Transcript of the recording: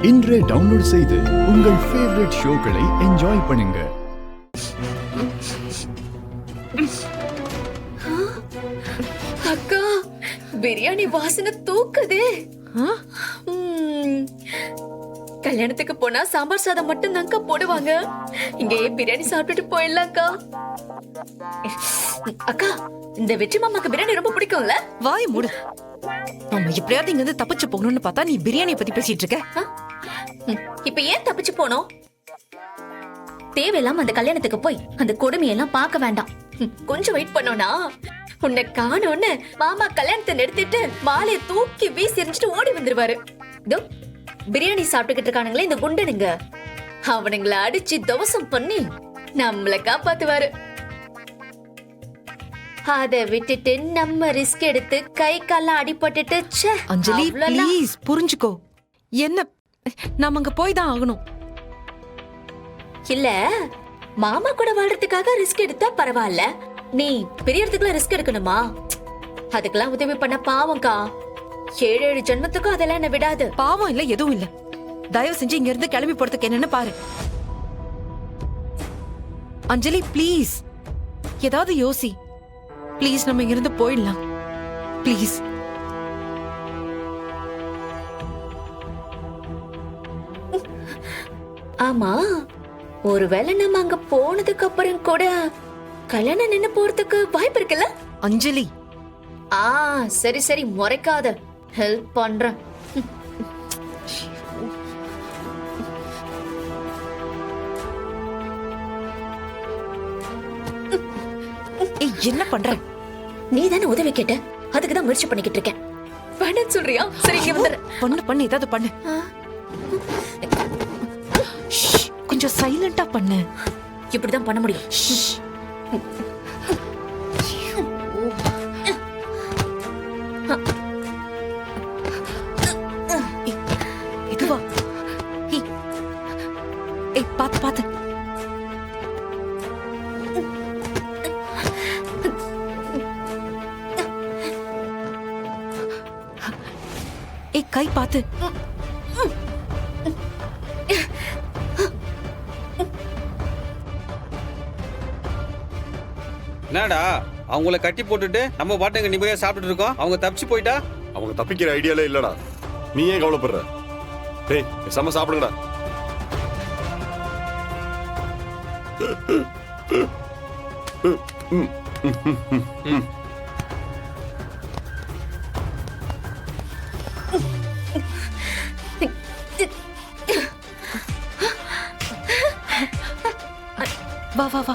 இன்றே டவுன்லோட் செய்து உங்கள் ஃபேவரட் ஷோக்களை என்ஜாய் பண்ணுங்க. அக்கா, பிரியாணி வாசனை தூக்குதே. கல்யாணத்துக்கு போனா சாம்பார் சாதம் மட்டும் தான்க்கா போடுவாங்க. இங்கேயே பிரியாணி சாப்பிட்டுட்டு போயிடலாம்க்கா. அக்கா, இந்த வெற்றி மாமாக்கு பிரியாணி ரொம்ப பிடிக்கும்ல? வாய் மூடு. நம்ம எப்படியாவது இங்க இருந்து தப்பிச்சு போகணும்னு பார்த்தா நீ பிரியாணியை பத்தி பேசிட்டு இருக்க. இப்ப ஏன் தப்பிச்சு போனோம்? தேவையில்லாம அந்த கல்யாணத்துக்கு போய் அந்த கொடுமையெல்லாம் பார்க்க வேண்டாம். கொஞ்சம் வெயிட் பண்ணோம்னா உன்னை காணோன்னு மாமா கல்யாணத்தை நிறுத்திட்டு மாலையை தூக்கி வீசி எரிஞ்சிட்டு ஓடி வந்துருவாரு. இதோ பிரியாணி சாப்பிட்டுக்கிட்டு இருக்கானுங்களே இந்த குண்டனுங்க, அவனுங்களை அடிச்சு தவசம் பண்ணி நம்மள காப்பாத்துவாரு. அத விட்டுட்டு நம்ம ரிஸ்க் எடுத்து கை கால அடிபட்டுட்டு அஞ்சலி ப்ளீஸ் புரிஞ்சுக்கோ. என்ன நாம அங்க போய் தான் ஆகணும். இல்ல மாமா கூட வாழ்றதுக்காக ரிஸ்க் எடுத்தா பரவாயில்ல, நீ பெரியறதுக்குலாம் ரிஸ்க் எடுக்கணுமா? அதுக்கெல்லாம் உதவி பண்ண பாவம்க்கா. 7 ஜென்மத்துக்கும் அதெல்லாம் என்ன விடாது. பாவம் இல்ல எதுவும் இல்ல. தயவு செஞ்சு இங்க இருந்து கிளம்பி போறதுக்கு என்னன்னு பாரு. அஞ்சலி ப்ளீஸ் ஏதாவது யோசி. ப்ளீஸ் நம்ம இங்க இருந்து போயிடலாம் ப்ளீஸ். ஆமா, ஒருவேளை நம்ம அங்க போனதுக்கு அப்புறம் கூட கல்யாணம் நின்னு போறதுக்கு வாய்ப்பு இருக்குல்ல? அஞ்சலி சரி சரி, முறைக்காத, ஹெல்ப் பண்றேன். என்ன பண்ற? நீ தானே உதவி கேட்ட, அதுக்குதான் முயற்சி பண்ணிக்கிட்டு இருக்கேன். வேண்டாம் சொல்றியா? சரி இங்க வந்துடுறேன். பண்ணு ஏதாவது பண்ணு. கொஞ்சம் சைலண்டா பண்ணு. இப்படிதான் பண்ண முடியும். இதுவா? பாத்து பாத்து. கை பாத்து. என்னடா அவங்கள கட்டி போட்டுட்டு நம்ம பாட்டுங்க நிம்மதியா சாப்பிட்டு இருக்கோம், அவங்க தப்பிச்சு போயிட்டா? அவங்க தப்பிக்கிற ஐடியாலே இல்லடா. நீ ஏன் கவலைப்படுற? டேய் செம்ம சாப்பிடுங்கடா. வா வா வா.